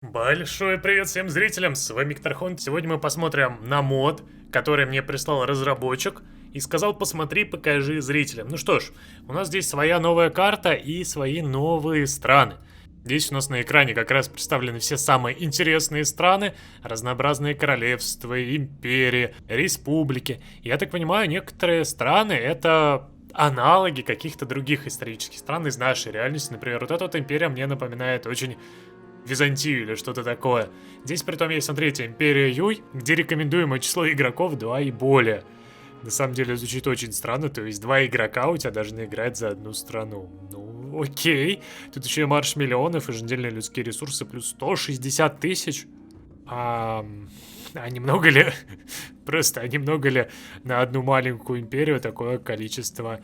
Большой привет всем зрителям, с вами Ктархон. Сегодня мы посмотрим на мод, который мне прислал разработчик и сказал: посмотри, покажи зрителям. Ну что ж, у нас здесь своя новая карта и свои новые страны. Здесь у нас на экране как раз представлены все самые интересные страны, разнообразные королевства, империи, республики. Я так понимаю, некоторые страны это аналоги каких-то других исторических стран из нашей реальности. Например, вот эта вот империя мне напоминает очень Византию или что-то такое. Здесь притом есть, смотрите, Империя Юй, где рекомендуемое число игроков 2 и более. На самом деле звучит очень странно, то есть 2 игрока у тебя должны играть за одну страну. Ну, окей. Тут еще и марш миллионов, еженедельные людские ресурсы, плюс 160 тысяч. А немного ли? Просто, немного ли на одну маленькую империю такое количество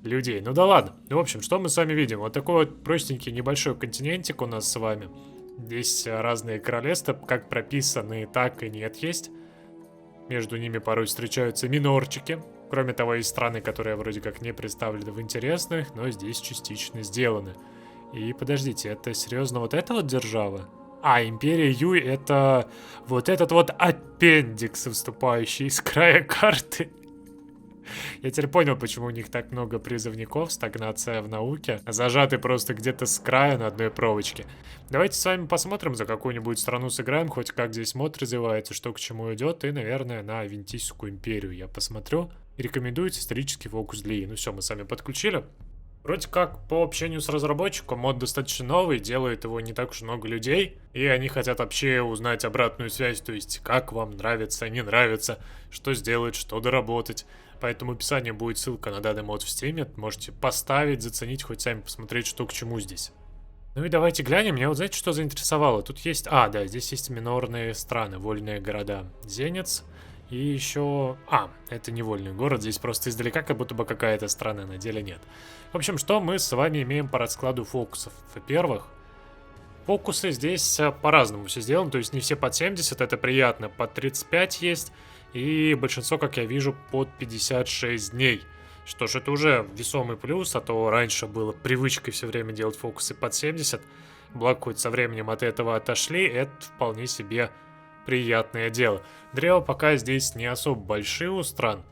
людей? Ну да ладно. Ну, в общем, что мы с вами видим? Вот такой вот простенький небольшой континентик у нас с вами. Здесь разные королевства, как прописаны, так и нет есть. Между ними порой встречаются минорчики. Кроме того, есть страны, которые вроде как не представлены в интересных, но здесь частично сделаны. И подождите, это серьезно вот эта вот держава? А, Империя Юй — это вот этот вот аппендикс, выступающий из края карты. Я теперь понял, почему у них так много призывников, стагнация в науке, зажаты просто где-то с края на одной проволочке. Давайте с вами посмотрим, за какую-нибудь страну сыграем, хоть как здесь мод развивается, что к чему идет, и, наверное, на Вентийскую империю я посмотрю. И рекомендуется исторический фокус для И. Ну все, мы с вами подключили. Вроде как, по общению с разработчиком, мод достаточно новый, делает его не так уж много людей, и они хотят вообще узнать обратную связь, то есть как вам нравится, не нравится, что сделать, что доработать. Поэтому в описании будет ссылка на данный мод в Steam, можете поставить, заценить, хоть сами посмотреть, что к чему здесь. Ну и давайте глянем, меня вот знаете, что заинтересовало? Тут есть, да, здесь есть минорные страны, вольные города. Зенец. И еще... это не вольный город, здесь просто издалека как будто бы какая-то страна, на деле нет. В общем, что мы с вами имеем по раскладу фокусов? Во-первых, фокусы здесь по-разному все сделаны, то есть не все под 70, это приятно, под 35 есть, и большинство, как я вижу, под 56 дней. Что ж, это уже весомый плюс, а то раньше было привычкой все время делать фокусы под 70, благо хоть со временем от этого отошли, это вполне себе приятное дело. Древо пока здесь не особо большие у стран.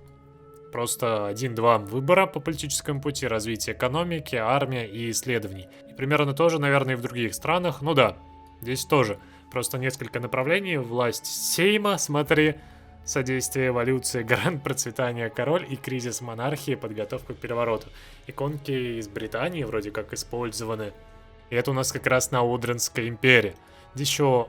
Просто 1-2 выбора по политическому пути: развитие экономики, армия и исследований. И примерно тоже, наверное, и в других странах. Ну да, здесь тоже. Просто несколько направлений. Власть Сейма, смотри. Содействие эволюции, гарант процветания король и кризис монархии, подготовка к перевороту. Иконки из Британии вроде как использованы. И это у нас как раз на Удренской империи. Здесь еще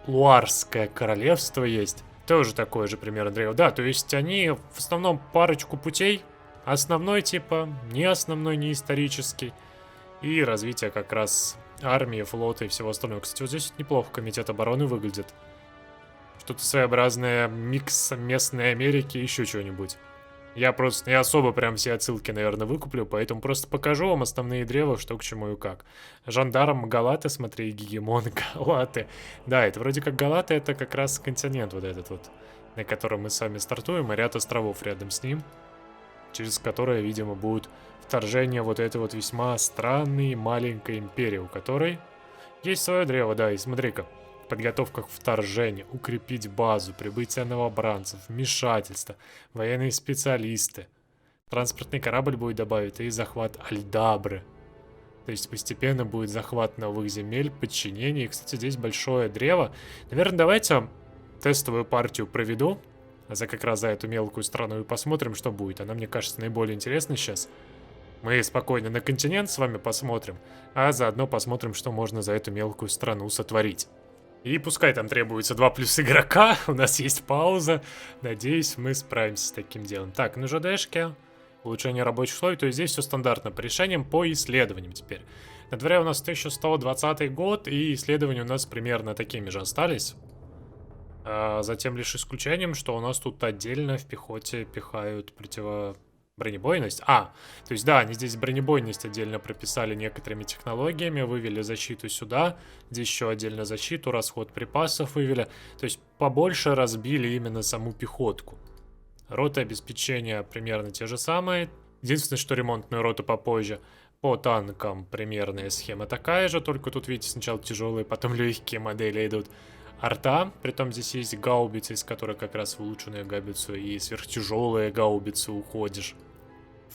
Луарское королевство есть. Тоже такое же примерно древо. Да, то есть они в основном парочку путей. Основной типа, не основной, не исторический. И развитие как раз армии, флота и всего остального. Кстати, вот здесь неплохо комитет обороны выглядит. Что-то своеобразное, микс местной Америки, еще чего-нибудь. Я просто не особо прям все отсылки, наверное, выкуплю, поэтому просто покажу вам основные древа, что к чему и как. Жандарм Галаты, смотри, гегемон Галаты. Да, это вроде как Галаты, это как раз континент вот этот вот, на котором мы с вами стартуем, и ряд островов рядом с ним, через которые, видимо, будет вторжение вот этой вот весьма странной маленькой империи, у которой есть свое древо, да, и смотри-ка. Подготовка к вторжению, укрепить базу, прибытие новобранцев, вмешательство, военные специалисты. Транспортный корабль будет добавить и захват Альдабры. То есть постепенно будет захват новых земель, подчинение. И, кстати, здесь большое древо. Наверное, давайте тестовую партию проведу. Как раз за эту мелкую страну и посмотрим, что будет. Она, мне кажется, наиболее интересна сейчас. Мы спокойно на континент с вами посмотрим, а заодно посмотрим, что можно за эту мелкую страну сотворить. И пускай там требуется 2 плюс игрока, у нас есть пауза. Надеюсь, мы справимся с таким делом. Так, ну ЖДшки, улучшение рабочих условий, то есть здесь все стандартно по решениям, по исследованиям теперь. На дворе у нас 1120 год, и исследования у нас примерно такими же остались. Затем лишь исключением, что у нас тут отдельно в пехоте пихают бронебойность. То есть да, они здесь бронебойность отдельно прописали некоторыми технологиями, вывели защиту сюда, здесь еще отдельно защиту, расход припасов вывели. То есть побольше разбили именно саму пехотку. Роты обеспечения примерно те же самые. Единственное, что ремонтную роту попозже. По танкам примерная схема такая же, только тут, видите, сначала тяжелые, потом легкие модели идут. Арта, притом здесь есть гаубицы, из которых как раз в улучшенную гаубицу и сверхтяжелые гаубицы уходишь.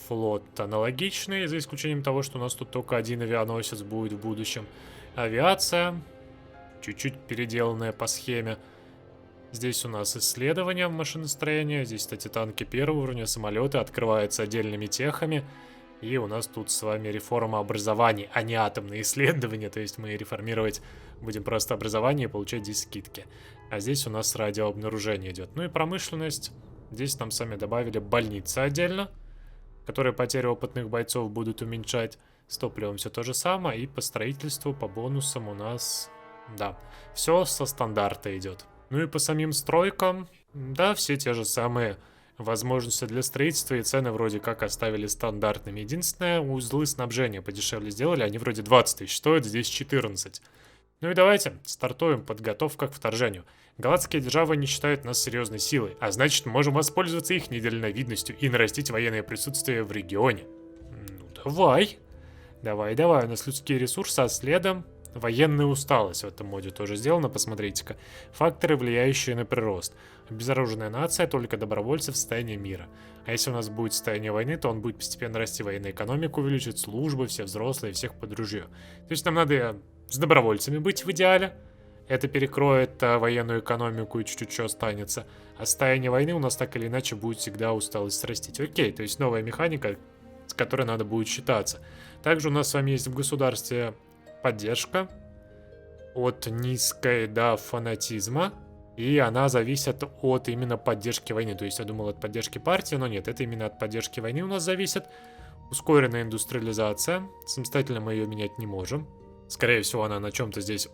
Флот аналогичный, за исключением того, что у нас тут только один авианосец будет в будущем. Авиация, чуть-чуть переделанная по схеме. Здесь у нас исследования машиностроения, здесь, кстати, танки первого уровня, самолеты открываются отдельными техами. И у нас тут с вами реформа образования, а не атомные исследования, то есть мы реформировать будем просто образование и получать здесь скидки. А здесь у нас радиообнаружение идет. Ну и промышленность, здесь нам сами добавили больницы отдельно, которые потери опытных бойцов будут уменьшать. С топливом все то же самое, и по строительству, по бонусам у нас, да, все со стандарта идет. Ну и по самим стройкам, да, все те же самые возможности для строительства и цены вроде как оставили стандартными. Единственное, узлы снабжения подешевле сделали, они вроде 20 тысяч стоят, здесь 14. Ну и давайте стартуем подготовка к вторжению. Галатские державы не считают нас серьезной силой, а значит можем воспользоваться их недальновидностью и нарастить военное присутствие в регионе. Ну давай. Давай, у нас людские ресурсы, а следом военная усталость в этом моде тоже сделана, посмотрите-ка. Факторы, влияющие на прирост. Обезоруженная нация, только добровольцы в состоянии мира. А если у нас будет состояние войны, то он будет постепенно расти, военную экономику увеличить, службы, все взрослые, всех под ружье. То есть нам надо с добровольцами быть в идеале. Это перекроет военную экономику и чуть-чуть что останется. А состояние войны у нас так или иначе будет всегда усталость растить. Окей, то есть новая механика, с которой надо будет считаться. Также у нас с вами есть в государстве поддержка от низкой до фанатизма, и она зависит от именно поддержки войны. То есть я думал от поддержки партии, но нет, это именно от поддержки войны у нас зависит. Ускоренная индустриализация, самостоятельно мы ее менять не можем. Скорее всего, она на чем-то здесь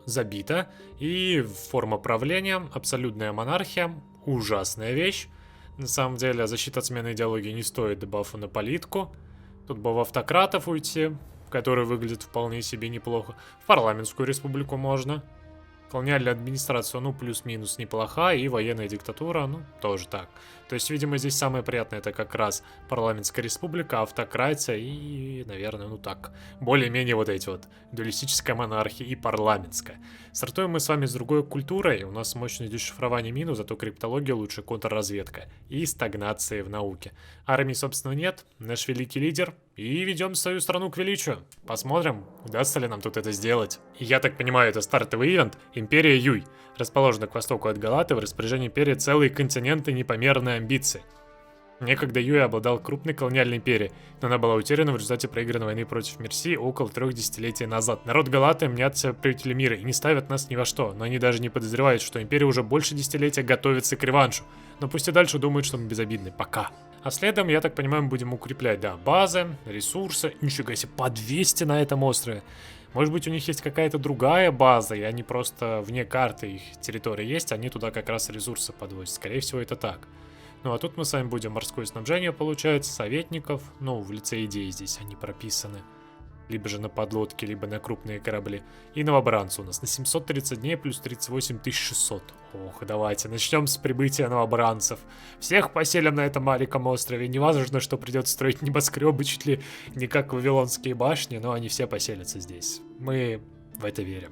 забита. И форма правления, абсолютная монархия, ужасная вещь. На самом деле, защита от смены идеологии не стоит дебафа на политику. Тут бы в автократов уйти, который выглядит вполне себе неплохо. В парламентскую республику можно. Колониальная администрация, ну, плюс-минус неплоха, и военная диктатура, ну, тоже так. То есть, видимо, здесь самое приятное это как раз парламентская республика, автократия и, наверное, ну так, более-менее вот эти вот, дуалистическая монархия и парламентская. Стартуем мы с вами с другой культурой, у нас мощное дешифрование мину, зато криптология лучше, контрразведка и стагнации в науке. Армии, собственно, нет, наш великий лидер, и ведем свою страну к величию. Посмотрим, удастся ли нам тут это сделать. И я так понимаю, это стартовый ивент. Империя Юй. Расположена к востоку от Галаты, в распоряжении империи целые континенты, непомерные амбиции. Некогда Юй обладал крупной колониальной империей, но она была утеряна в результате проигранной войны против Мерсии около 3 десятилетий назад. Народ Галаты мнят себя правители мира и не ставят нас ни во что, но они даже не подозревают, что империя уже больше десятилетия готовится к реваншу. Но пусть и дальше думают, что мы безобидны. Пока. А следом, я так понимаю, мы будем укреплять, да, базы, ресурсы. Нифига себе, по 200 на этом острове. Может быть, у них есть какая-то другая база, и они просто вне карты, их территории есть, они туда как раз ресурсы подвозят. Скорее всего, это так. Ну, а тут мы с вами будем морское снабжение получать, советников, ну, в лице идей здесь они прописаны. Либо же на подлодке, либо на крупные корабли. И новобранцы у нас на 730 дней плюс 38 600. Ох, давайте начнем с прибытия новобранцев. Всех поселим на этом маленьком острове. Невозможно, что придется строить небоскребы чуть ли не как вавилонские башни, но они все поселятся здесь. Мы в это верим.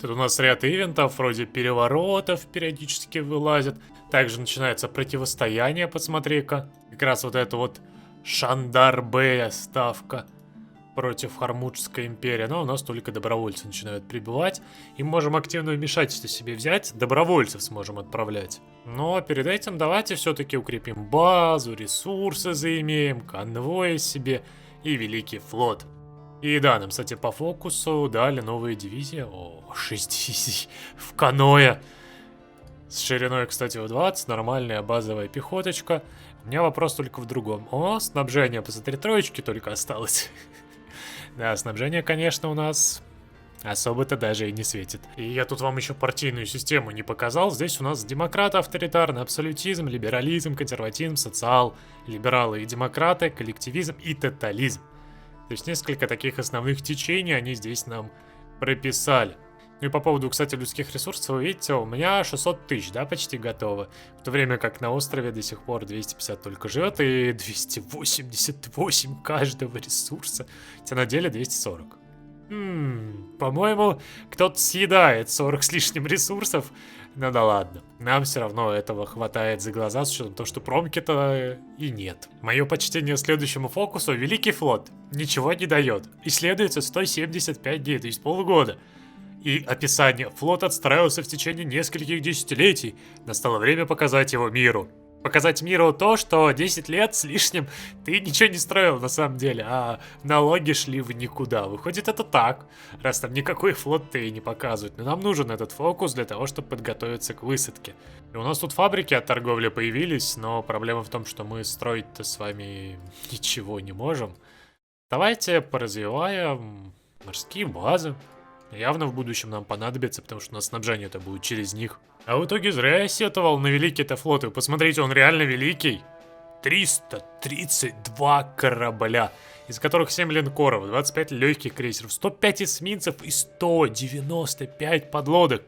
Тут у нас ряд ивентов, вроде переворотов периодически вылазят. Также начинается противостояние, посмотри-ка. Как раз вот это вот Шандар-Бея ставка против Хармуджской империи. Но у нас только добровольцы начинают прибывать. И можем активное вмешательство себе взять. Добровольцев сможем отправлять. Но перед этим давайте все-таки укрепим базу, ресурсы заимеем, конвои себе и великий флот. И да, нам, кстати, по фокусу дали новые дивизии. О, 6 дивизий в каное. С шириной, кстати, в 20. Нормальная базовая пехоточка. У меня вопрос только в другом. О, снабжение посмотри, троечки только осталось. Да, снабжение, конечно, у нас особо-то даже и не светит. И я тут вам еще партийную систему не показал. Здесь у нас демократы, авторитарный абсолютизм, либерализм, консерватизм, социал, либералы и демократы, коллективизм и тотализм. То есть несколько таких основных течений они здесь нам прописали. Ну и по поводу, кстати, людских ресурсов, вы видите, у меня 600 тысяч, да, почти готово. В то время как на острове до сих пор 250 только живет и 288 каждого ресурса. Хотя на деле 240. По-моему, кто-то съедает 40 с лишним ресурсов. Ну да ладно, нам все равно этого хватает за глаза, с учетом того, что промки-то и нет. Мое почтение следующему фокусу: Великий флот ничего не дает. Исследуется 175 дней, то есть полгода. И описание: флот отстраивался в течение нескольких десятилетий. Настало время показать его миру. Показать миру то, что 10 лет с лишним ты ничего не строил на самом деле, а налоги шли в никуда. Выходит, это так, раз там никакой флот ты и не показывает. Но нам нужен этот фокус для того, чтобы подготовиться к высадке. И у нас тут фабрики от торговли появились, но проблема в том, что мы строить-то с вами ничего не можем. Давайте поразвиваем морские базы. Явно в будущем нам понадобится, потому что у нас снабжение это будет через них. А в итоге зря я сетовал на великий-то флот. Вы посмотрите, он реально великий. 332 корабля, из которых 7 линкоров, 25 легких крейсеров, 105 эсминцев и 195 подлодок.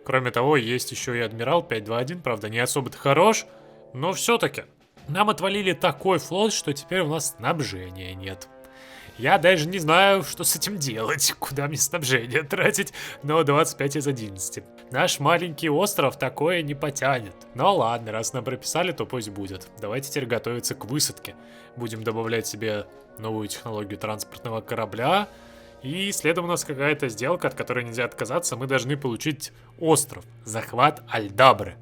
Кроме того, есть еще и адмирал 521, правда, не особо-то хорош, но все-таки. Нам отвалили такой флот, что теперь у нас снабжения нет. Я даже не знаю, что с этим делать, куда мне снабжение тратить, но 25 из 11. Наш маленький остров такое не потянет. Но ладно, раз нам прописали, то пусть будет. Давайте теперь готовиться к высадке. Будем добавлять себе новую технологию транспортного корабля. И следом у нас какая-то сделка, от которой нельзя отказаться. Мы должны получить остров. Захват Альдабры.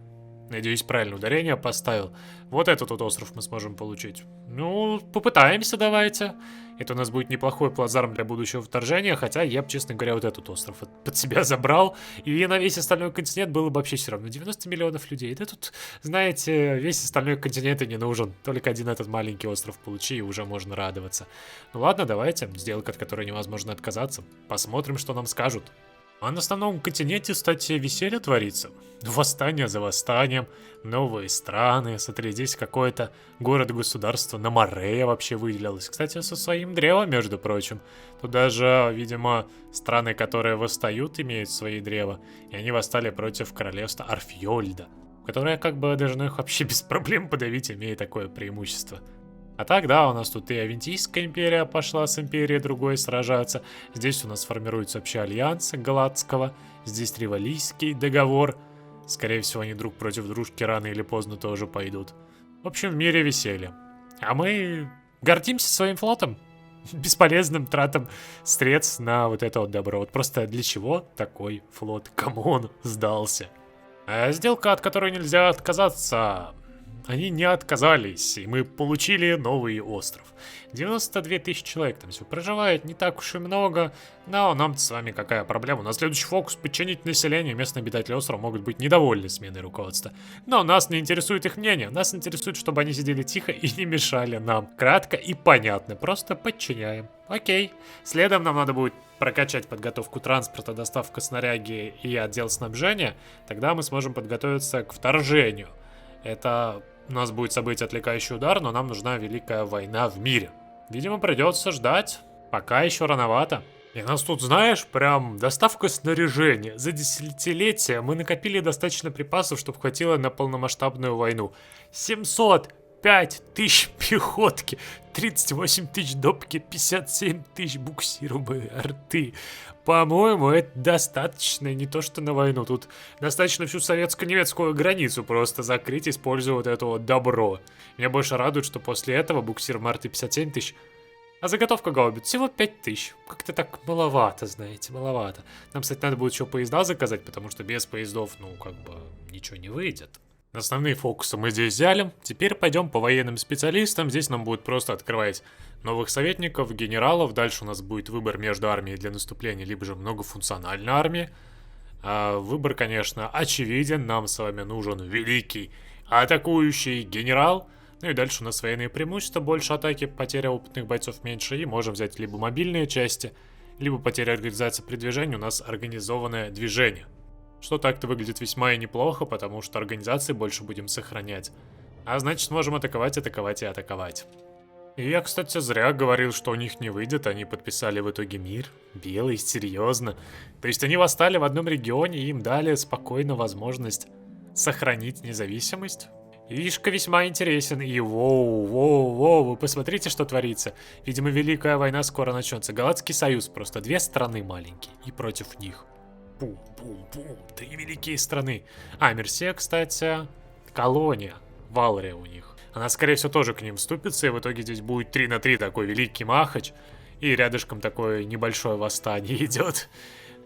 Надеюсь, правильное ударение поставил. Вот этот вот остров мы сможем получить. Ну, попытаемся, давайте. Это у нас будет неплохой плацдарм для будущего вторжения, хотя я бы, честно говоря, вот этот остров под себя забрал. И на весь остальной континент было бы вообще все равно. 90 миллионов людей. Да тут, знаете, весь остальной континент и не нужен. Только один этот маленький остров получи, и уже можно радоваться. Ну ладно, давайте. Сделка, от которой невозможно отказаться. Посмотрим, что нам скажут. А на основном континенте, кстати, веселье творится. Восстание за восстанием, новые страны. Смотри, здесь какое-то город-государство на Морея вообще выделялось. Кстати, со своим древом, между прочим. Тут даже, видимо, страны, которые восстают, имеют свои древа. И они восстали против королевства Арфьольда, которое как бы должно их вообще без проблем подавить, имея такое преимущество. А так, да, у нас тут и Авентийская империя пошла с империей другой сражаться. Здесь у нас формируется вообще альянс Галатского. Здесь Ривалийский договор. Скорее всего, они друг против дружки рано или поздно тоже пойдут. В общем, в мире веселье. А мы гордимся своим флотом. Бесполезным тратом средств на вот это вот добро. Вот просто для чего такой флот? Кому он сдался? Сделка, от которой нельзя отказаться. Они не отказались, и мы получили новый остров. 92 тысячи человек там все проживает, не так уж и много, но нам-то с вами какая проблема? У нас следующий фокус — подчинить население. Местные обитатели острова могут быть недовольны сменой руководства. Но нас не интересует их мнение, нас интересует, чтобы они сидели тихо и не мешали нам. Кратко и понятно, просто подчиняем. Окей. Следом нам надо будет прокачать подготовку транспорта, доставку снаряги и отдел снабжения. Тогда мы сможем подготовиться к вторжению. Это у нас будет событие отвлекающий удар, но нам нужна великая война в мире. Видимо, придется ждать. Пока еще рановато. И нас тут, знаешь, прям доставка снаряжения. За десятилетия мы накопили достаточно припасов, чтобы хватило на полномасштабную войну. 705 тысяч пехотки, 38 тысяч допки, 57 тысяч буксируемые арты. По-моему, это достаточно, не то что на войну. Тут достаточно всю советско-немецкую границу просто закрыть, используя вот это вот добро. Меня больше радует, что после этого буксир арты 57 тысяч, а заготовка гаубиц всего 5 тысяч. Как-то так маловато, знаете, маловато. Нам, кстати, надо будет еще поезда заказать, потому что без поездов, ну, как бы, ничего не выйдет. Основные фокусы мы здесь взяли. Теперь пойдем по военным специалистам. Здесь нам будет просто открывать новых советников, генералов. Дальше у нас будет выбор между армией для наступления, либо же многофункциональной армией. Выбор, конечно, очевиден. Нам с вами нужен великий атакующий генерал. Ну и дальше у нас военные преимущества, больше атаки, потеря опытных бойцов меньше. И можем взять либо мобильные части, либо потеря организации при движении. У нас организованное движение. Что так-то выглядит весьма и неплохо, потому что организации больше будем сохранять. А значит, сможем атаковать, атаковать и атаковать. И я, кстати, зря говорил, что у них не выйдет. Они подписали в итоге мир. Белый, серьезно. То есть они восстали в одном регионе, и им дали спокойно возможность сохранить независимость. Ишка весьма интересен. И воу, вы посмотрите, что творится. Видимо, Великая война скоро начнется. Галатский союз, просто две страны маленькие. И против них. Пум-пум-пум. Три великие страны. А, Мерсия, кстати, колония. Валрия у них. Она, скорее всего, тоже к ним вступится, и в итоге здесь будет 3 на 3 такой великий махач, и рядышком такое небольшое восстание идет.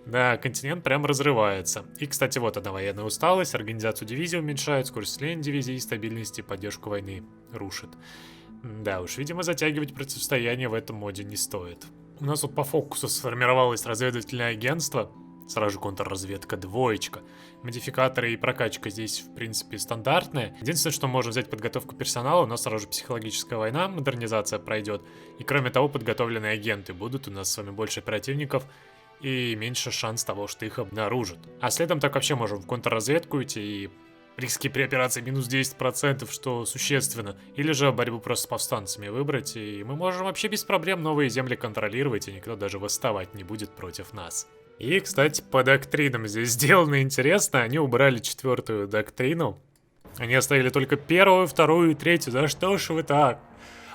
Да, континент прям разрывается. И, кстати, вот одна военная усталость, организацию дивизии уменьшает, скорость сления дивизии, стабильность и поддержку войны рушит. Да уж, видимо, затягивать противостояние в этом моде не стоит. У нас вот по фокусу сформировалось разведывательное агентство. Сразу же контрразведка двоечка. Модификаторы и прокачка здесь, в принципе, стандартные. Единственное, что можно взять подготовку персонала, у нас сразу же психологическая война, модернизация пройдет. И кроме того, подготовленные агенты будут, у нас с вами больше оперативников и меньше шанс того, что их обнаружат. А следом так вообще можем в контрразведку идти и риски при операции минус 10%, что существенно. Или же борьбу просто с повстанцами выбрать, и мы можем вообще без проблем новые земли контролировать, и никто даже восставать не будет против нас. И, кстати, по доктринам здесь сделано интересно. Они убрали 4-ю доктрину. Они оставили только 1-ю, 2-ю и 3-ю. Да что ж вы так?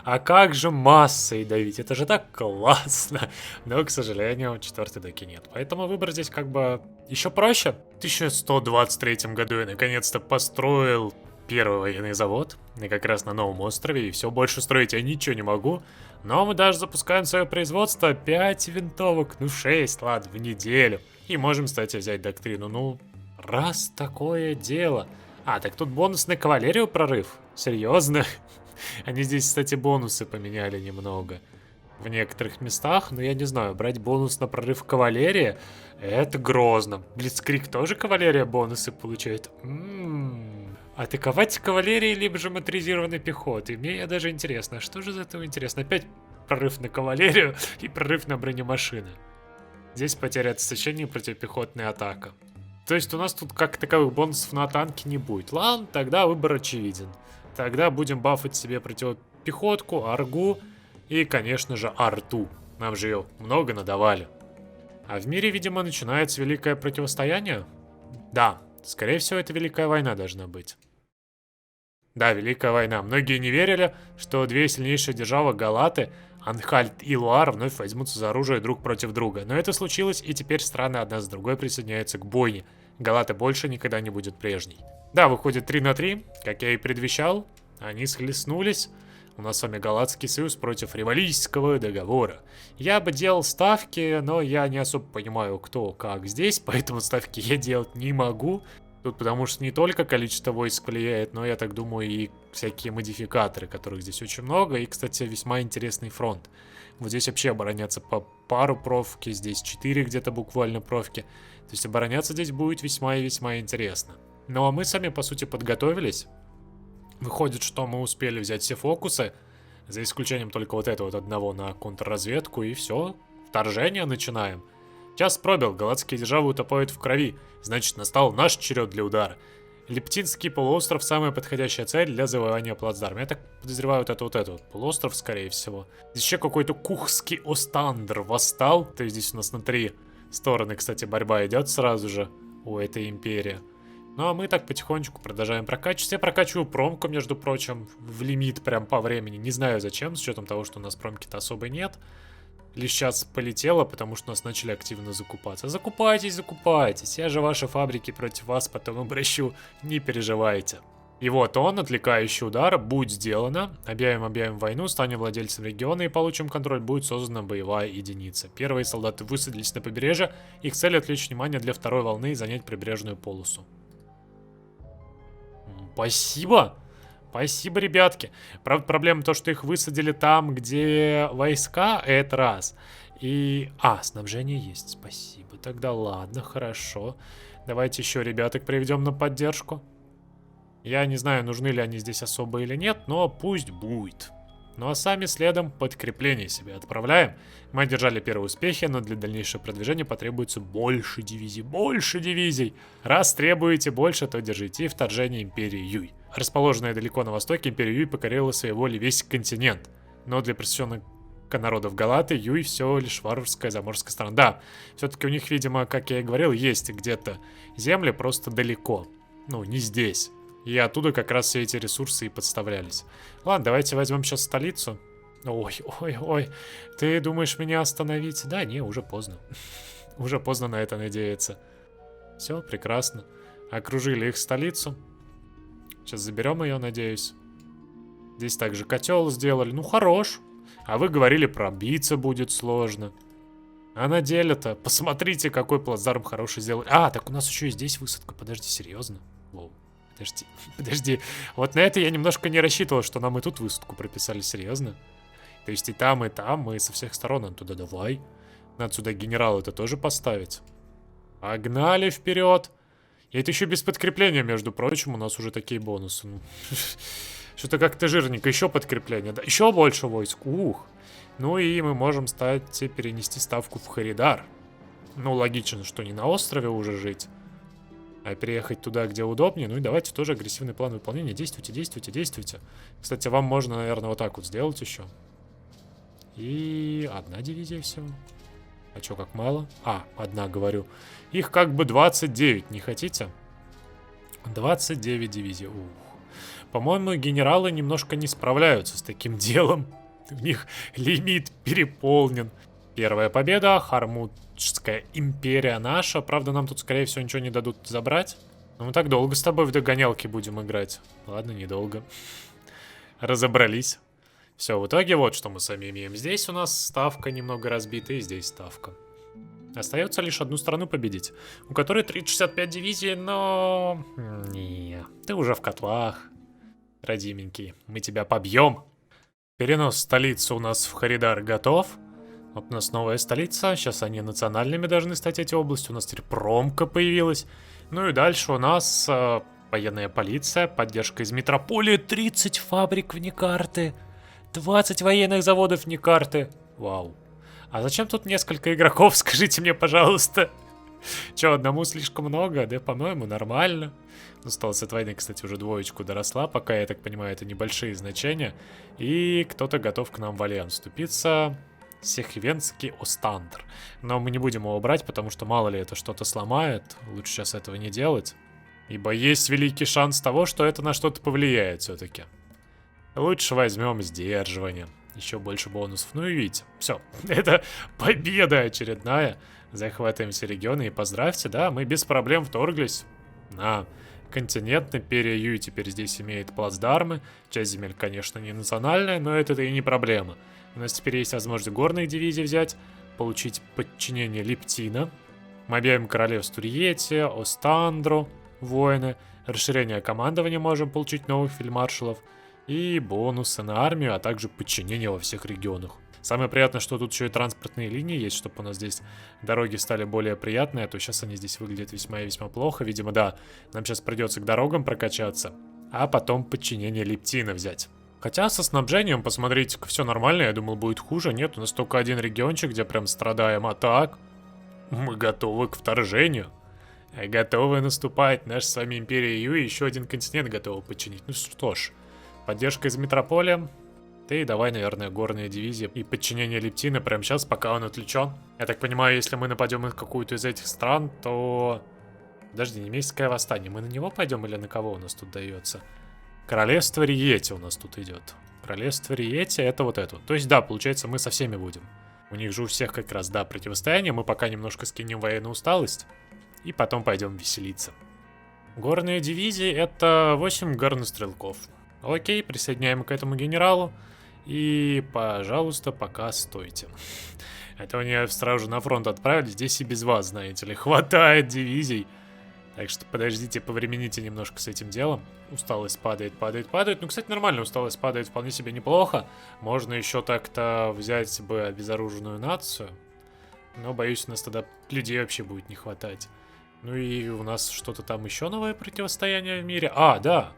А как же массой давить? Это же так классно. Но, к сожалению, 4-й доки нет. Поэтому выбор здесь как бы еще проще. В 1123 году я наконец-то построил первый военный завод. И как раз на новом острове. И все, больше строить я ничего не могу. Но мы даже запускаем свое производство. 5 винтовок, 6, ладно, в неделю. И можем, кстати, взять доктрину. Ну, раз такое дело. А, так тут бонус на кавалерию прорыв? Серьезно? Они здесь, кстати, бонусы поменяли немного. В некоторых местах, но я не знаю, брать бонус на прорыв кавалерии, это грозно. Блицкриг тоже кавалерия бонусы получает. Атаковать кавалерией, либо же моторизированной пехотой. Мне даже интересно, что же из этого интересно? Опять прорыв на кавалерию и прорыв на бронемашины. Здесь потеря от истощения и противопехотная атака. То есть у нас тут как таковых бонусов на танки не будет. Ладно, тогда выбор очевиден. Тогда будем бафать себе противопехотку, аргу и, конечно же, арту. Нам же ее много надавали. А в мире, видимо, начинается великое противостояние? Да, скорее всего, это Великая война должна быть. Да, Великая война. Многие не верили, что две сильнейшие державы Галаты, Анхальт и Луар, вновь возьмутся за оружие друг против друга. Но это случилось, и теперь страны одна с другой присоединяются к бойне. Галата больше никогда не будет прежней. Да, выходит 3 на 3, как я и предвещал. Они схлестнулись. У нас с вами Галатский союз против Ривалийского договора. Я бы делал ставки, но я не особо понимаю, кто как здесь, поэтому ставки я делать не могу. Тут потому что не только количество войск влияет, но, я так думаю, и всякие модификаторы, которых здесь очень много. И, кстати, весьма интересный фронт. Вот здесь вообще обороняться по пару профки, здесь 4 где-то буквально профки. То есть обороняться здесь будет весьма и весьма интересно. Ну а мы сами, по сути, подготовились. Выходит, что мы успели взять все фокусы, за исключением только вот этого вот одного на контрразведку, и все. Вторжение начинаем. Час пробил, галатские державы утопают в крови, значит, настал наш черед для удара. Лептинский полуостров — самая подходящая цель для завоевания плацдарма. Я так подозреваю, вот этот полуостров, скорее всего. Здесь еще какой-то Кухский Остандр восстал, то есть здесь у нас на 3 стороны, кстати, борьба идет сразу же у этой империи. Ну а мы так потихонечку продолжаем прокачивать. Я прокачиваю промку, между прочим, в лимит прям по времени. Не знаю зачем, с учетом того, что у нас промки-то особо нет. Лишь сейчас полетело, потому что нас начали активно закупаться. Закупайтесь, закупайтесь. Я же ваши фабрики против вас потом обращу. Не переживайте. И вот он, отвлекающий удар, будет сделано. Объявим войну, станем владельцем региона и получим контроль. Будет создана боевая единица. Первые солдаты высадились на побережье. Их цель — отвлечь внимание для второй волны и занять прибрежную полосу. Спасибо! Спасибо, ребятки. Правда, проблема то, что их высадили там, где войска, это раз. И... снабжение есть, спасибо. Тогда ладно, хорошо. Давайте еще ребяток приведем на поддержку. Я не знаю, нужны ли они здесь особо или нет, но пусть будет. Ну а сами следом подкрепление себе отправляем. Мы одержали первые успехи, но для дальнейшего продвижения потребуется больше дивизий. Больше дивизий! Раз требуете больше, то держите вторжение империи Юй. Расположенная далеко на востоке, империя Юй покорила своей волей весь континент. Но для просвещенных народов Галаты, Юй все лишь варварская заморская страна. Да, все-таки у них, видимо, как я и говорил, есть где-то земли просто далеко. Ну, не здесь. И оттуда как раз все эти ресурсы и подставлялись. Ладно, давайте возьмем сейчас столицу. Ой, ой, ой. Ты думаешь меня остановить? Да, не, уже поздно. Уже поздно на это надеяться. Все, прекрасно. Окружили их столицу. Сейчас заберем ее, надеюсь. Здесь также котел сделали. Ну, хорош. А вы говорили, пробиться будет сложно. А на деле-то, посмотрите, какой плацдарм хороший сделали. А, так у нас еще и здесь высадка. Подожди, серьезно? Воу. Подожди, подожди. Вот на это я немножко не рассчитывал, что нам и тут высадку прописали, серьезно. То есть и там, мы со всех сторон оттуда давай. Надо сюда генерал это тоже поставить. Погнали вперед. И это еще без подкрепления, между прочим, у нас уже такие бонусы. Что-то как-то жирненько. Еще подкрепление. Да, еще больше войск. Ух. Ну и мы можем, кстати, перенести ставку в Харидар. Ну, логично, что не на острове уже жить, а переехать туда, где удобнее. Ну и давайте тоже агрессивный план выполнения. Действуйте, действуйте, действуйте. Кстати, вам можно, наверное, вот так вот сделать еще. И одна дивизия всего. А чё, как мало? А, одна, говорю. Их как бы 29, не хотите? 29 дивизий. Ух. По-моему, генералы немножко не справляются с таким делом. У них лимит переполнен. Первая победа. Хармутская империя наша. Правда, нам тут, скорее всего, ничего не дадут забрать. Но мы так долго с тобой в догонялки будем играть. Ладно, недолго. Разобрались. Все, в итоге вот что мы сами имеем. Здесь у нас ставка немного разбита, и здесь ставка. Остается лишь одну страну победить, у которой 365 дивизий, но... Не, ты уже в котлах, родименький. Мы тебя побьем. Перенос столицы у нас в Харидар готов. Вот у нас новая столица. Сейчас они национальными должны стать, эти области. У нас теперь промка появилась. Ну и дальше у нас военная полиция, поддержка из метрополии, 30 фабрик вне карты. 20 военных заводов вне карты. Вау. А зачем тут несколько игроков, скажите мне, пожалуйста? Че, одному слишком много? Да, по-моему, нормально. Ну, столица от войны, кстати, уже двоечку доросла. Пока, я так понимаю, это небольшие значения. И кто-то готов к нам в альянс вступиться. Сехвенский Остандр. Но мы не будем его брать, потому что мало ли это что-то сломает. Лучше сейчас этого не делать. Ибо есть великий шанс того, что это на что-то повлияет все-таки. Лучше возьмем сдерживание. Еще больше бонусов. Ну и видите, все. Это победа очередная. Захватываем все регионы. И поздравьте, да, мы без проблем вторглись на континент. Империя Юй теперь здесь имеет плацдармы. Часть земель, конечно, не национальная, но это и не проблема. У нас теперь есть возможность горные дивизии взять, получить подчинение Лептина. Мы объявим королевству Риете, Остандру, воины. Расширение командования можем получить новых фельдмаршалов. И бонусы на армию, а также подчинение во всех регионах. Самое приятное, что тут еще и транспортные линии есть, чтобы у нас здесь дороги стали более приятные, а то сейчас они здесь выглядят весьма и весьма плохо. Видимо, да, нам сейчас придется к дорогам прокачаться, а потом подчинение Лептина взять. Хотя со снабжением, посмотрите, все нормально, я думал, будет хуже. Нет, у нас только один региончик, где прям страдаем, а так мы готовы к вторжению. Готовы наступать. Наша с вами империя Юй, еще один континент готовы подчинить. Ну что ж. Поддержка из метрополии. Ты давай, наверное, горные дивизии и подчинение Лептина прямо сейчас, пока он отвлечен. Я так понимаю, если мы нападем на какую-то из этих стран, то... Подожди, немецкое восстание. Мы на него пойдем или на кого у нас тут дается? Королевство Риете у нас тут идет. Королевство Риете это вот это. То есть, да, получается, мы со всеми будем. У них же у всех как раз, да, противостояние. Мы пока немножко скинем военную усталость. И потом пойдем веселиться. Горные дивизии это 8 горнострелков. Окей, присоединяем к этому генералу. И, пожалуйста, пока стойте. Это они сразу же на фронт отправили. Здесь и без вас, знаете ли, хватает дивизий. Так что подождите, повремените немножко с этим делом. Усталость падает, падает, падает. Ну, кстати, нормально, усталость падает вполне себе неплохо. Можно еще так-то взять бы обезоруженную нацию. Но, боюсь, у нас тогда людей вообще будет не хватать. Ну и у нас что-то там еще новое противостояние в мире. А, да.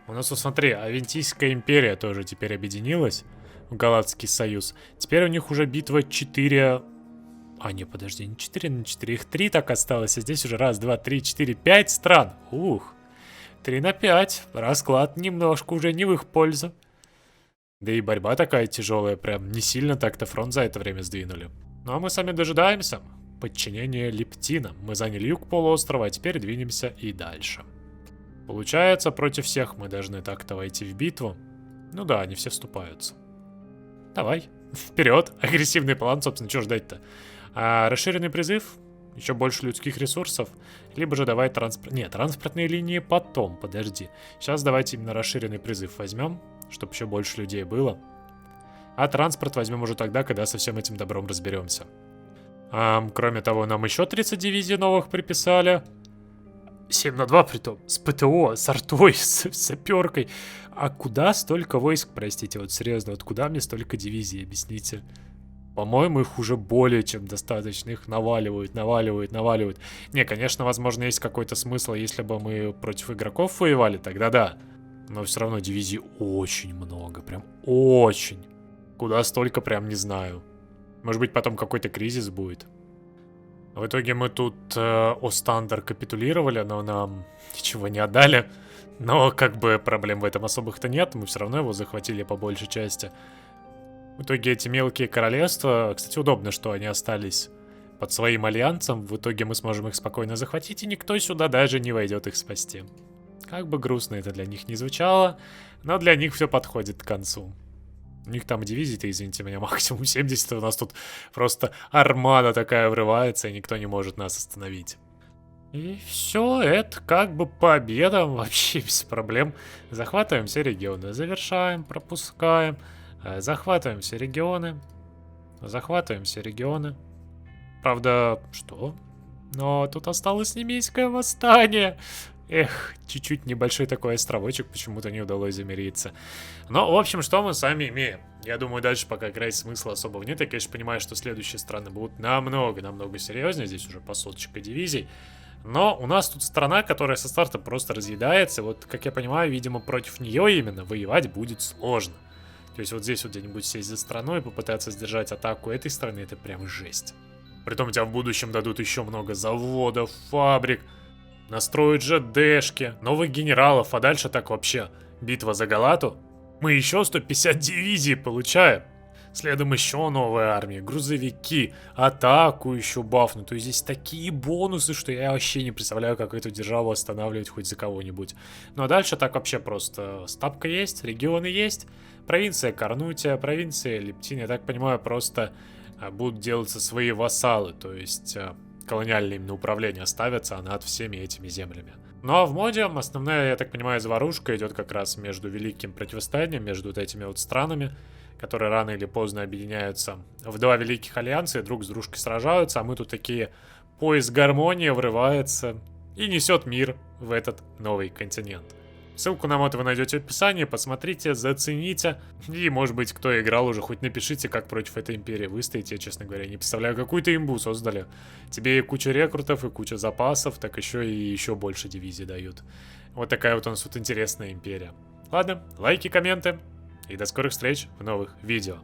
У нас, смотри, Авентийская империя тоже теперь объединилась в Галатский союз. Теперь у них уже битва 4... А, не, подожди, не 4 на 4, их 3 так осталось. А здесь уже 1, 2, 3, 4, 5 стран. Ух, 3 на 5. Расклад немножко уже не в их пользу. Да и борьба такая тяжелая, прям не сильно так-то фронт за это время сдвинули. Ну а мы сами дожидаемся. Подчинение Лептина. Мы заняли юг полуострова, а теперь двинемся и дальше. Получается, против всех мы должны так-то войти в битву. Ну да, они все вступаются. Давай, вперед. Агрессивный план, собственно, что ждать-то? А расширенный призыв, еще больше людских ресурсов, либо же давай транспортные линии потом, подожди. Сейчас давайте именно расширенный призыв возьмем, чтобы еще больше людей было. А транспорт возьмем уже тогда, когда со всем этим добром разберемся. Кроме того, нам еще 30 дивизий новых приписали. 7 на 2 притом, с ПТО, с артой, с саперкой. А куда столько войск, простите, вот серьезно, вот куда мне столько дивизий, объясните? По-моему, их уже более чем достаточно, их наваливают. Не, конечно, возможно, есть какой-то смысл, если бы мы против игроков воевали, тогда да. Но все равно дивизий очень много, прям очень. Куда столько, прям не знаю. Может быть, потом какой-то кризис будет. В итоге мы тут Остандер капитулировали, но нам ничего не отдали. Но как бы проблем в этом особых-то нет, мы все равно его захватили по большей части. В итоге эти мелкие королевства, кстати, удобно, что они остались под своим альянсом. В итоге мы сможем их спокойно захватить, и никто сюда даже не войдет их спасти. Как бы грустно это для них не звучало, но для них все подходит к концу. У них там дивизий-то, извините меня, максимум 70, у нас тут просто армада такая врывается, и никто не может нас остановить. И все, это как бы победа, вообще без проблем. Захватываем все регионы, завершаем, пропускаем, захватываем все регионы, Правда, что? Но тут осталось немецкое восстание. Эх, чуть-чуть небольшой такой островочек, почему-то не удалось замириться. Но, в общем, что мы сами имеем? Я думаю, дальше пока играть смысла особого нет. Я, конечно, понимаю, что следующие страны будут намного серьезнее. Здесь уже по соточка дивизий. Но у нас тут страна, которая со старта просто разъедается. Вот, как я понимаю, видимо, против нее именно воевать будет сложно. То есть вот здесь вот где-нибудь сесть за страной и попытаться сдержать атаку этой страны, это прям жесть. Притом тебя в будущем дадут еще много заводов, фабрик. Настроить ЖДшки, новых генералов, а дальше так вообще битва за Галату. Мы еще 150 дивизий получаем. Следом еще новая армия, грузовики, атаку еще бафнут. То есть здесь такие бонусы, что я вообще не представляю, как эту державу останавливать хоть за кого-нибудь. Ну а дальше так вообще просто стапка есть, регионы есть, провинция Карнутия, провинция Лептин, я так понимаю, просто будут делаться свои вассалы, то есть колониальное именно управление оставятся над всеми этими землями. Ну а в моде основная, я так понимаю, заварушка идет как раз между великим противостоянием, между вот этими вот странами, которые рано или поздно объединяются в два великих альянса и друг с дружкой сражаются, а мы тут такие, пояс гармонии врывается и несет мир в этот новый континент. Ссылку на мод вы найдете в описании, посмотрите, зацените. И, может быть, кто играл уже, хоть напишите, как против этой империи выстоять. Я, честно говоря, не представляю, какую-то имбу создали. Тебе и куча рекрутов, и куча запасов, так еще и еще больше дивизий дают. Вот такая вот у нас тут интересная империя. Ладно, лайки, комменты, и до скорых встреч в новых видео.